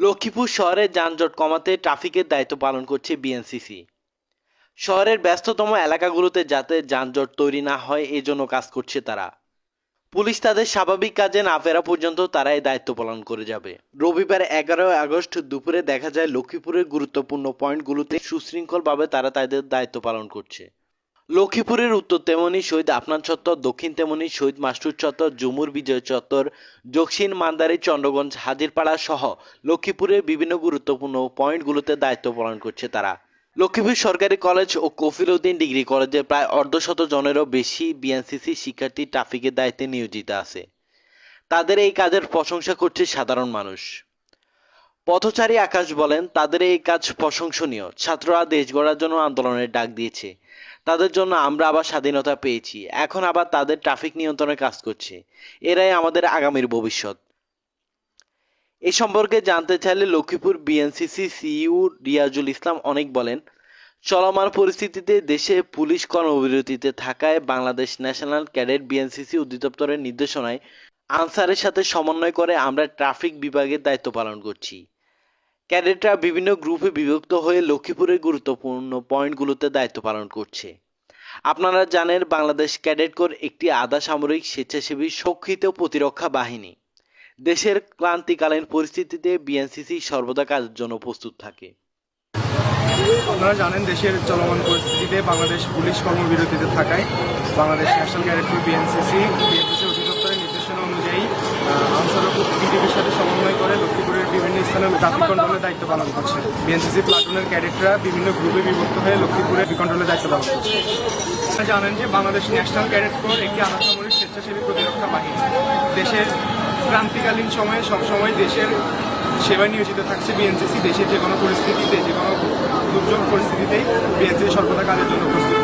লক্ষ্মীপুর শহরের যানজট কমাতে ট্রাফিকের দায়িত্ব পালন করছে বিএনসিসি। শহরের ব্যস্ততম এলাকাগুলোতে যাতে যানজট তৈরি না হয় এজন্য কাজ করছে তারা। পুলিশ তাদের স্বাভাবিক কাজে না ফেরা পর্যন্ত তারা এই দায়িত্ব পালন করে যাবে। রবিবার 11 আগস্ট দুপুরে দেখা যায় লক্ষ্মীপুরের গুরুত্বপূর্ণ পয়েন্টগুলোতে সুশৃঙ্খলভাবে তারা তাদের দায়িত্ব পালন করছে। লক্ষ্মীপুরের উত্তর তেমনি শহীদ আফনান চত্বর, দক্ষিণ তেমনি শহীদ মাস্টুর চত্বর, জুমুর বিজয় চত্বর, দক্ষিণ মান্দারী, চন্দ্রগঞ্জ, হাজিরপাড়া সহ লক্ষ্মীপুরের বিভিন্ন গুরুত্বপূর্ণ পয়েন্টগুলোতে দায়িত্ব পালন করছে তারা। লক্ষ্মীপুর সরকারি কলেজ ও কফিলউদ্দিন ডিগ্রি কলেজে প্রায় অর্ধশত জনেরও বেশি বিএনসিসি শিক্ষার্থী ট্রাফিকের দায়িত্বে নিয়োজিত আছে। তাদের এই কাজের প্রশংসা করছে সাধারণ মানুষ। পথচারী আকাশ বলেন, তাদের এই কাজ প্রশংসনীয়। ছাত্ররা দেশ গড়ার জন্য আন্দোলনের ডাক দিয়েছে। তাদের জন্য আমরা আবার স্বাধীনতা পেয়েছি। এখন আবার তাদের ট্রাফিক নিয়ন্ত্রণে কাজ করছে। এরাই আমাদের আগামীর ভবিষ্যৎ। এ সম্পর্কে জানতে চাইলে লক্ষ্মীপুর বিএনসিসি সিইও রিয়াজুল ইসলাম অনেক বলেন, চলমান পরিস্থিতিতে দেশে পুলিশ কর্মবিরতিতে থাকায় বাংলাদেশ ন্যাশনাল ক্যাডেট বিএনসিসি অধিদপ্তরের নির্দেশনায় আনসারের সাথে সমন্বয় করে আমরা ট্রাফিক বিভাগের দায়িত্ব পালন করছি। ক্যাডেটরা বিভিন্ন গ্রুপে বিভক্ত হয়ে লক্ষ্মীপুরের গুরুত্বপূর্ণ পয়েন্টগুলোতে দায়িত্ব পালন করছে। আপনারা জানেন, বাংলাদেশ ক্যাডেট কোর একটি আধা সামরিক স্বেচ্ছাসেবী শক্তিত প্রতিরক্ষা বাহিনী। দেশের ক্লান্তিকালীন পরিস্থিতিতে বিএনসিসি সর্বদা কাজের জন্য প্রস্তুত থাকে। আপনারা জানেন, দেশের চলমান পরিস্থিতিতে বাংলাদেশ পুলিশ কর্মবিরতিতে থাকায় Bangladesh national cadet corps BNCC অধিদপ্তরের নির্দেশনা অনুযায়ী আনসার ও বিজিবির সাথে সমন্বয় করে লক্ষ্মীপুরের বিভিন্ন স্থানে ট্রাফিক কন্ট্রোলের দায়িত্ব পালন করছে। বিএনসিসি প্লাটুনের ক্যাডেটরা বিভিন্ন গ্রুপে বিভক্ত হয়ে লক্ষ্মীপুরে কন্ট্রোলের দায়িত্ব পালন করছে। আপনারা জানেন যে বাংলাদেশ ন্যাশনাল ক্যাডেট কোর একটি আধা সামরিক স্বেচ্ছাসেবী প্রতিরক্ষা বাহিনী। দেশের ক্রান্তিকালীন সময়ে সবসময় দেশের সেবায় নিয়োজিত থাকছে বিএনসিসি। দেশের যে কোনো পরিস্থিতিতে, যে কোনো দুর্যোগ পরিস্থিতিতেই বিএনসিসি সর্বদা কাজের জন্য প্রস্তুত।